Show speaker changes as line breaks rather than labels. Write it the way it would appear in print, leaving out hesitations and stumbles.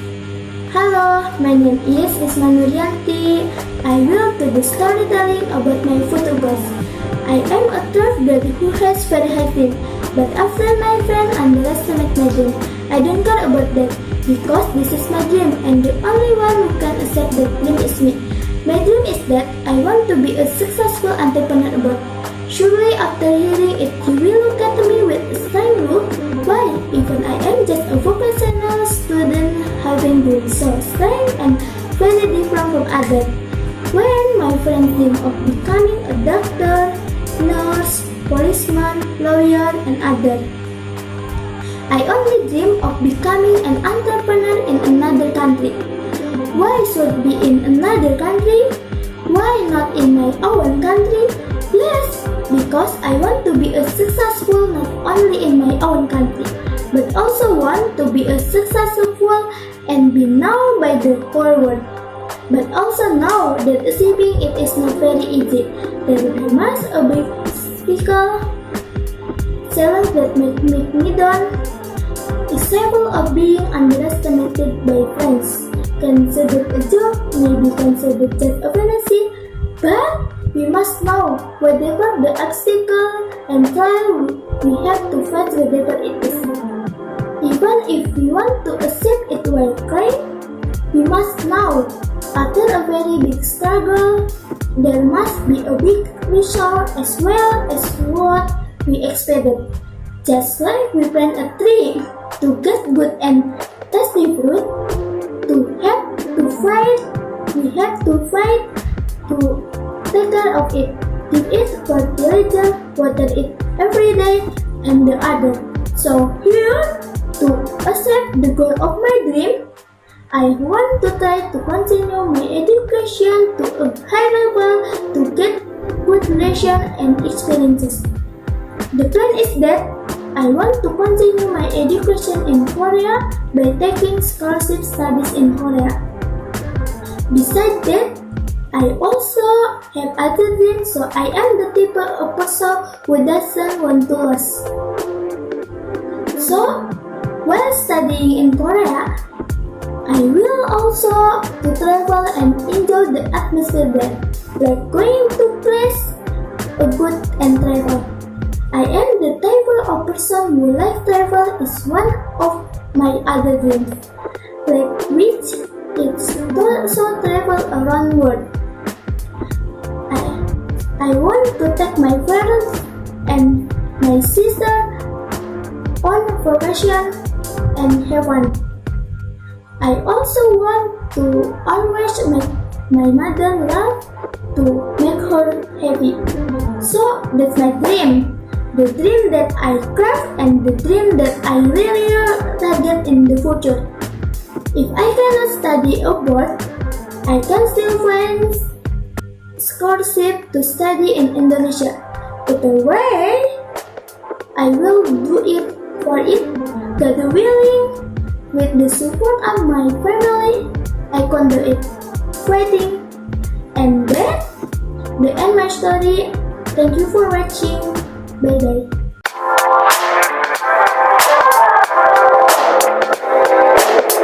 Hello, my name is Yanti. I will do the storytelling about my photo goals. I am a third grader who has very high dream, but after my friend underestimate my dream, I don't care about that because this is my dream and the only one who can accept that dream is me. My dream is that I want to be a successful entrepreneur abroad. Surely after hearing it, you will look at me with a strange look. Why? Even I am just a vocational student having been so strange and very different from others. When my friends dream of becoming a doctor, nurse, policeman, lawyer, and others, I only dream of becoming an entrepreneur in another country. Why should be in another country? Why not in my own country? Yes, because I want to be a successful not only in my own country, but also want to be a successful and be known by the whole world. But also know that achieving it is not very easy. There is much a big physical challenge that make me down. Example of being underestimated by friends. Considered a joke, maybe considered just a fantasy, but we must know whatever the obstacle and trial we have to face whatever it is. Even if we want to accept it while crying, we must know after a very big struggle, there must be a big result as well as what we expected. Just like we plant a tree to get good and tasty fruit, we have to fight to take care of it, give it fertilizer, water it every day, and the other. So here, to accept the goal of my dream, I want to try to continue my education to a high level to get good relation and experiences. The plan is that I want to continue my education in Korea by taking scholarship studies in Korea. Besides that, I also have other dreams, so I am the type of person who doesn't want to lose. So, while studying in Korea, I will also to travel and enjoy the atmosphere there, like going to place a good and travel. I am the type of person who like travel is one of my other dreams, like which is to also travel around world. I want to take my parents and my sister on vacation and have fun. I also want to always make my mother laugh to make her happy. So that's my dream. The dream that I craft and the dream that I really target in the future. If I cannot study abroad, I can still find scholarship to study in Indonesia. Either way, I will do it for it. God willing, with the support of my family, I can do it. Fighting. And then, the end my story. Thank you for watching. Bye bye.